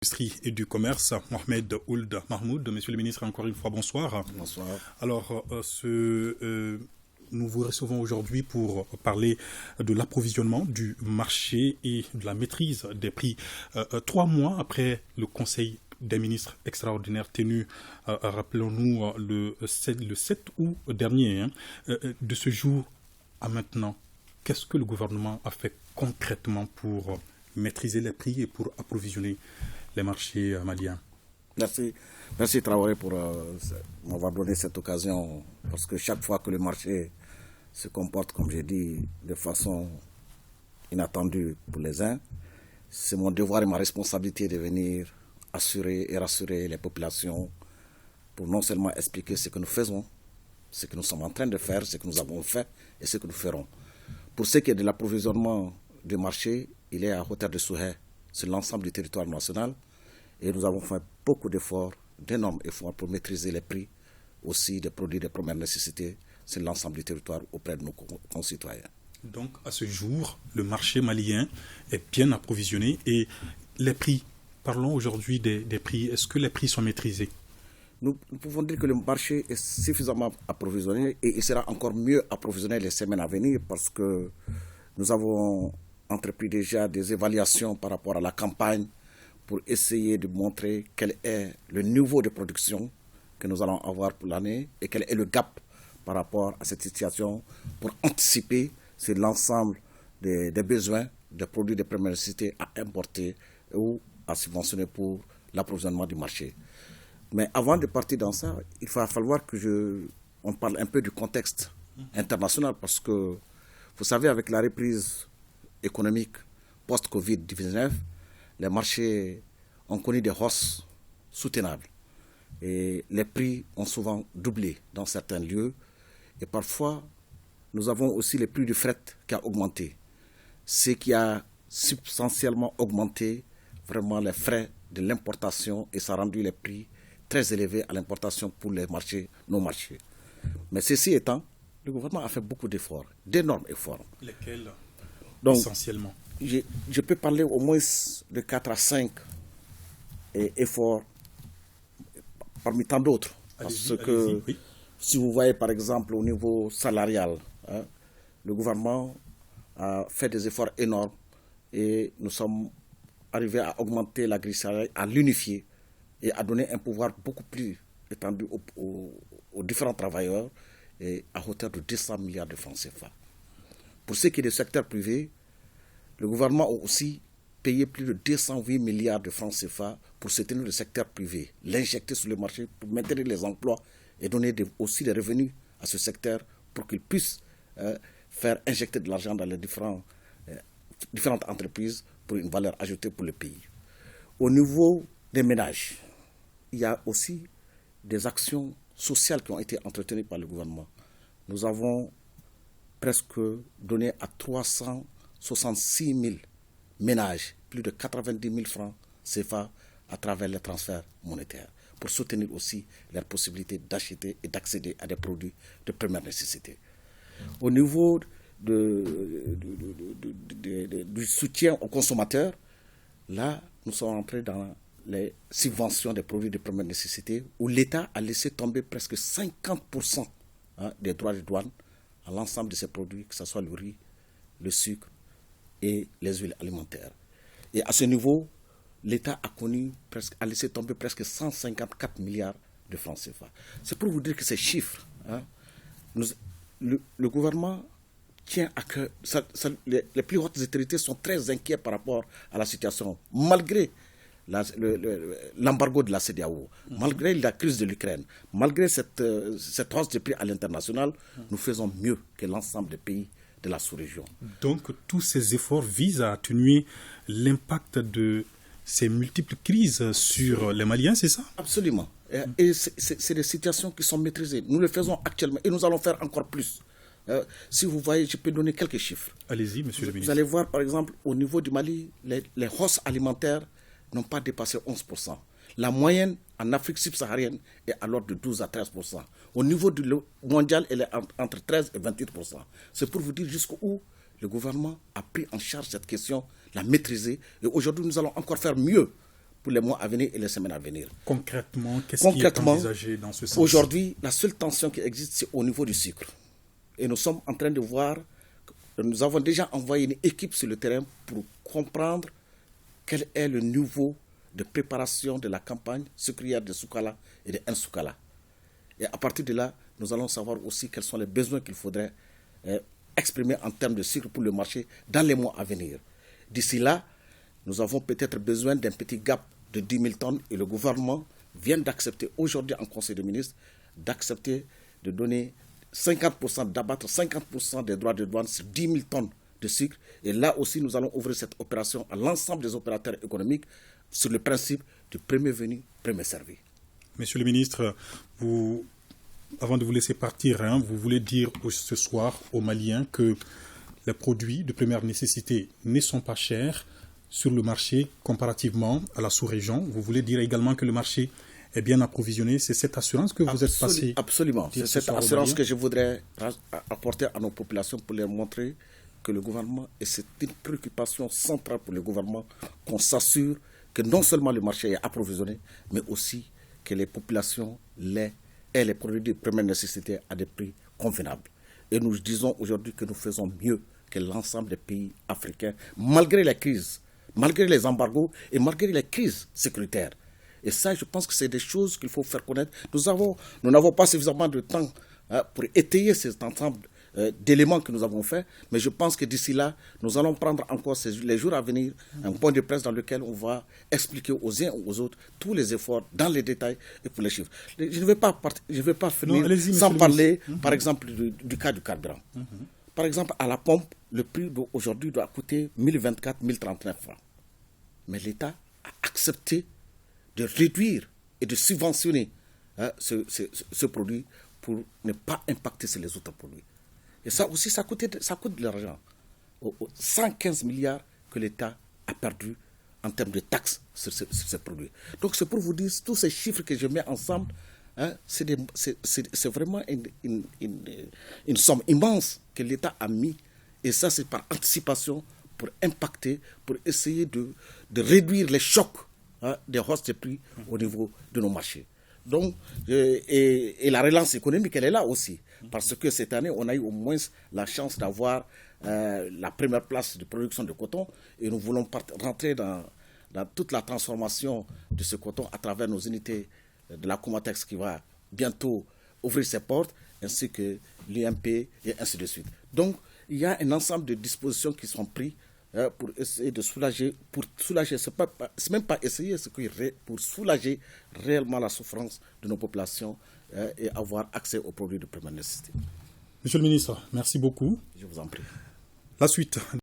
L'industrie et du commerce, Mohamed Ould Mahmoud. Monsieur le ministre, encore une fois, bonsoir. Bonsoir. Alors, nous vous recevons aujourd'hui pour parler de l'approvisionnement du marché et de la maîtrise des prix. 3 mois après le Conseil des ministres extraordinaires tenu, rappelons-nous, le 7 août dernier, de ce jour à maintenant, qu'est-ce que le gouvernement a fait concrètement pour maîtriser les prix et pour approvisionner les marchés maliens? Merci Traoré pour m'avoir donné cette occasion, parce que chaque fois que le marché se comporte, comme j'ai dit, de façon inattendue pour les uns, c'est mon devoir et ma responsabilité de venir assurer et rassurer les populations pour non seulement expliquer ce que nous faisons, ce que nous sommes en train de faire, ce que nous avons fait et ce que nous ferons. Pour ce qui est de l'approvisionnement du marché, il est à hauteur de souhait sur l'ensemble du territoire national et nous avons fait beaucoup d'efforts, d'énormes efforts pour maîtriser les prix aussi des produits de première nécessité sur l'ensemble du territoire auprès de nos concitoyens. Donc à ce jour, le marché malien est bien approvisionné et les prix, parlons aujourd'hui des prix, est-ce que les prix sont maîtrisés? Nous pouvons dire que le marché est suffisamment approvisionné et il sera encore mieux approvisionné les semaines à venir parce que nous avons entrepris déjà des évaluations par rapport à la campagne pour essayer de montrer quel est le niveau de production que nous allons avoir pour l'année et quel est le gap par rapport à cette situation pour anticiper sur l'ensemble des besoins des produits de première nécessité à importer ou à subventionner pour l'approvisionnement du marché. Mais avant de partir dans ça, il va falloir on parle un peu du contexte international parce que, vous savez, avec la reprise économique post-Covid-19, les marchés ont connu des hausses soutenables. Et les prix ont souvent doublé dans certains lieux. Et parfois, nous avons aussi les prix du fret qui a augmenté. Ce qui a substantiellement augmenté vraiment les frais de l'importation et ça a rendu les prix très élevés à l'importation pour les marchés, nos marchés. Mais ceci étant, le gouvernement a fait beaucoup d'efforts, d'énormes efforts. Lesquels Donc, essentiellement? Je peux parler au moins de 4 à 5 efforts parmi tant d'autres. Parce que oui. Si vous voyez par exemple au niveau salarial, le gouvernement a fait des efforts énormes et nous sommes arrivés à augmenter la grille salariale, à l'unifier et à donner un pouvoir beaucoup plus étendu aux différents travailleurs et à hauteur de 200 milliards de francs CFA. Pour ce qui est du secteur privé, le gouvernement a aussi payé plus de 208 milliards de francs CFA pour soutenir le secteur privé, l'injecter sur le marché pour maintenir les emplois et donner aussi des revenus à ce secteur pour qu'il puisse faire injecter de l'argent dans les différentes entreprises pour une valeur ajoutée pour le pays. Au niveau des ménages, il y a aussi des actions sociales qui ont été entretenues par le gouvernement. Nous avons presque donné à 366 000 ménages plus de 90 000 francs CFA à travers les transferts monétaires pour soutenir aussi leur possibilité d'acheter et d'accéder à des produits de première nécessité. Au niveau du soutien aux consommateurs, là, nous sommes entrés dans les subventions des produits de première nécessité où l'État a laissé tomber presque 50% des droits de douane à l'ensemble de ces produits, que ce soit le riz, le sucre et les huiles alimentaires. Et à ce niveau, l'État a laissé tomber presque 154 milliards de francs CFA. C'est pour vous dire que ces chiffres, le gouvernement tient à cœur. Les plus hautes autorités sont très inquiets par rapport à la situation, malgré l'embargo de la CEDEAO, malgré la crise de l'Ukraine, malgré cette hausse des prix à l'international, nous faisons mieux que l'ensemble des pays de la sous-région. Donc tous ces efforts visent à atténuer l'impact de ces multiples crises sur les Maliens, c'est ça? Absolument. Et c'est des situations qui sont maîtrisées. Nous le faisons actuellement et nous allons faire encore plus. Si vous voyez, je peux donner quelques chiffres. Allez-y, monsieur le ministre. Vous allez voir, par exemple, au niveau du Mali, les hausses alimentaires n'ont pas dépassé 11%. La moyenne en Afrique subsaharienne est à l'ordre de 12 à 13%. Au niveau mondial, elle est entre 13 et 28%. C'est pour vous dire jusqu'où le gouvernement a pris en charge cette question, l'a maîtrisée. Et aujourd'hui, nous allons encore faire mieux pour les mois à venir et les semaines à venir. Concrètement, qu'est-ce qui est envisagé dans ce sens? Aujourd'hui, la seule tension qui existe, c'est au niveau du sucre. Et nous sommes en train de voir, nous avons déjà envoyé une équipe sur le terrain pour comprendre quel est le niveau de préparation de la campagne sucrière de Soukala et de Nsoukala. Et à partir de là, nous allons savoir aussi quels sont les besoins qu'il faudrait exprimer en termes de sucre pour le marché dans les mois à venir. D'ici là, nous avons peut-être besoin d'un petit gap de 10 000 tonnes et le gouvernement vient d'accepter aujourd'hui en Conseil des ministres d'accepter de donner 50%, d'abattre 50% des droits de douane sur 10 000 tonnes de sucre. Et là aussi, nous allons ouvrir cette opération à l'ensemble des opérateurs économiques sur le principe du premier venu, premier servi. Monsieur le ministre, avant de vous laisser partir, vous voulez dire ce soir aux Maliens que les produits de première nécessité ne sont pas chers sur le marché comparativement à la sous-région. Vous voulez dire également que le marché est bien approvisionné. C'est cette assurance que vous êtes passé. Absolument. C'est cette assurance que je voudrais apporter à nos populations pour leur montrer que le gouvernement, et c'est une préoccupation centrale pour le gouvernement, qu'on s'assure que non seulement le marché est approvisionné, mais aussi que les populations aient les produits de première nécessité à des prix convenables. Et nous disons aujourd'hui que nous faisons mieux que l'ensemble des pays africains, malgré les crises, malgré les embargos et malgré les crises sécuritaires. Et ça, je pense que c'est des choses qu'il faut faire connaître. Nous n'avons pas suffisamment de temps pour étayer cet ensemble d'éléments que nous avons faits, mais je pense que d'ici là, nous allons prendre encore les jours à venir un point de presse dans lequel on va expliquer aux uns ou aux autres tous les efforts dans les détails et pour les chiffres. Je ne vais pas finir sans parler, par exemple, du cas du carburant. Par exemple, à la pompe, le prix d'aujourd'hui doit coûter 1024, 1039 francs. Mais l'État a accepté de réduire et de subventionner ce produit pour ne pas impacter sur les autres produits. Et ça aussi, ça coûte de l'argent. 115 milliards que l'État a perdu en termes de taxes sur ces produits. Donc c'est pour vous dire, tous ces chiffres que je mets ensemble, c'est vraiment une somme immense que l'État a mis. Et ça, c'est par anticipation pour impacter, pour essayer de réduire les chocs des hausses de prix au niveau de nos marchés. Donc, et la relance économique, elle est là aussi. Parce que cette année, on a eu au moins la chance d'avoir la première place de production de coton. Et nous voulons rentrer dans toute la transformation de ce coton à travers nos unités de la Comatex qui va bientôt ouvrir ses portes, ainsi que l'IMP et ainsi de suite. Donc, il y a un ensemble de dispositions qui sont prises pour essayer de soulager, c'est même pas essayer, pour soulager réellement la souffrance de nos populations et avoir accès aux produits de première nécessité. Monsieur le ministre, merci beaucoup. Je vous en prie. La suite.